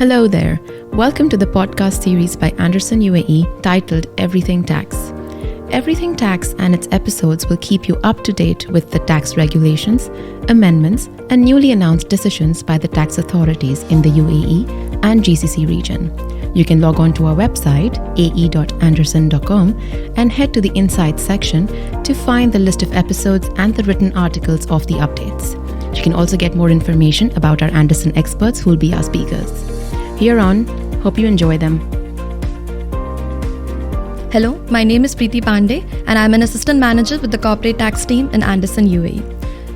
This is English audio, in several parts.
Hello there. Welcome to the podcast series by Anderson UAE titled Everything Tax. Everything Tax and its episodes will keep you up to date with the tax regulations, amendments, and newly announced decisions by the tax authorities in the UAE and GCC region. You can log on to our website, ae.anderson.com, and head to the Insights section to find the list of episodes and the written articles of the updates. You can also get more information about our Anderson experts who will be our speakers. Here on, hope you enjoy them. Hello, my name is Preeti Pandey and I'm an assistant manager with the corporate tax team in Anderson UAE.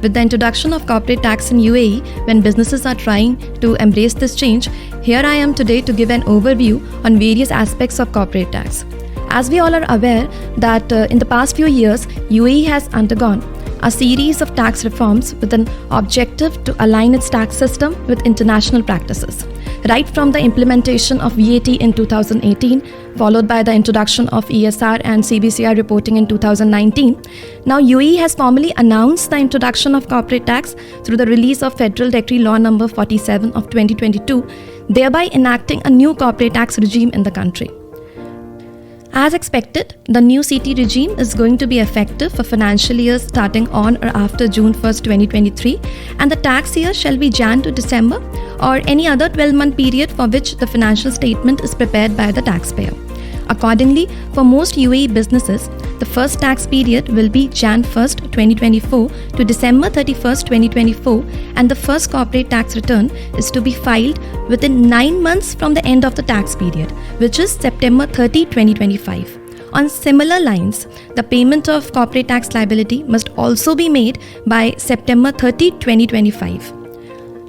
With the introduction of corporate tax in UAE, when businesses are trying to embrace this change, here I am today to give an overview on various aspects of corporate tax. As we all are aware that in the past few years, UAE has undergone a series of tax reforms with an objective to align its tax system with international practices. Right from the implementation of VAT in 2018, followed by the introduction of ESR and CBCR reporting in 2019, now UAE has formally announced the introduction of corporate tax through the release of Federal Decree Law No. 47 of 2022, thereby enacting a new corporate tax regime in the country. As expected, the new CT regime is going to be effective for financial years starting on or after June 1st, 2023, and the tax year shall be Jan to December or any other 12-month period for which the financial statement is prepared by the taxpayer. Accordingly, for most UAE businesses, the first tax period will be Jan 1st, 2024 to December 31st, 2024, and the first corporate tax return is to be filed within 9 months from the end of the tax period, which is September 30, 2025. On similar lines, the payment of corporate tax liability must also be made by September 30, 2025.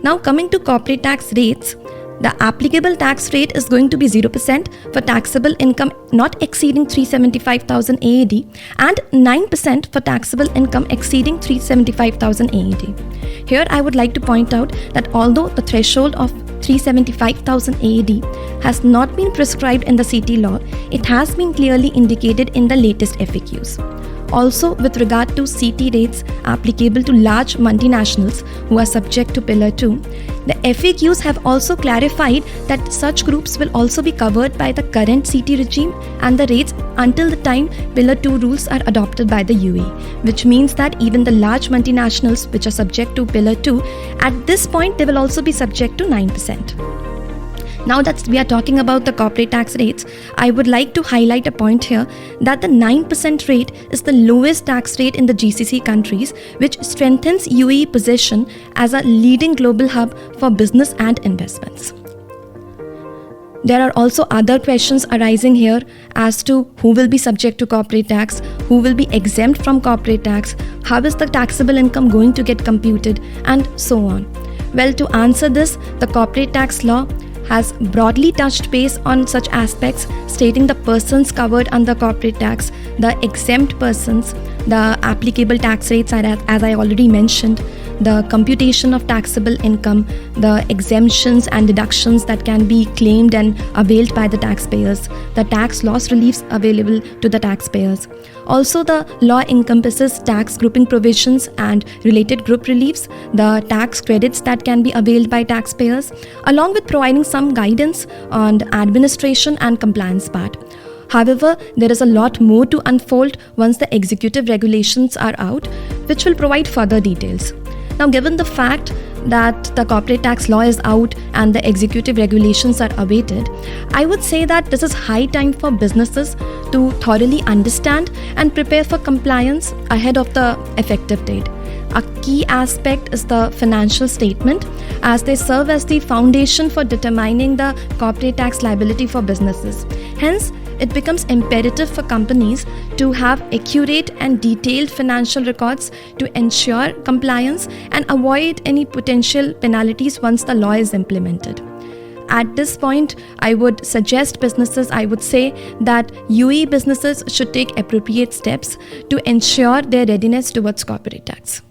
Now coming to corporate tax rates, the applicable tax rate is going to be 0% for taxable income not exceeding 375,000 AED and 9% for taxable income exceeding 375,000 AED. Here I would like to point out that although the threshold of 375,000 AED has not been prescribed in the CT law, it has been clearly indicated in the latest FAQs. Also, with regard to CT rates applicable to large multinationals who are subject to Pillar 2, the FAQs have also clarified that such groups will also be covered by the current CT regime and the rates until the time Pillar 2 rules are adopted by the UAE, which means that even the large multinationals which are subject to Pillar 2, at this point they will also be subject to 9%. Now that we are talking about the corporate tax rates, I would like to highlight a point here that the 9% rate is the lowest tax rate in the GCC countries, which strengthens UAE position as a leading global hub for business and investments. There are also other questions arising here as to who will be subject to corporate tax, who will be exempt from corporate tax, how is the taxable income going to get computed, and so on. Well, to answer this, the corporate tax law has broadly touched base on such aspects, stating the persons covered under corporate tax, the exempt persons, the applicable tax rates as I already mentioned, the computation of taxable income, the exemptions and deductions that can be claimed and availed by the taxpayers, the tax loss reliefs available to the taxpayers. Also, the law encompasses tax grouping provisions and related group reliefs, the tax credits that can be availed by taxpayers, along with providing some guidance on the administration and compliance part. However, there is a lot more to unfold once the executive regulations are out, which will provide further details. Now, given the fact that the corporate tax law is out and the executive regulations are awaited, I would say that this is high time for businesses to thoroughly understand and prepare for compliance ahead of the effective date. A key aspect is the financial statement, as they serve as the foundation for determining the corporate tax liability for businesses. Hence, it becomes imperative for companies to have accurate and detailed financial records to ensure compliance and avoid any potential penalties once the law is implemented. At this point, I would say that UAE businesses should take appropriate steps to ensure their readiness towards corporate tax.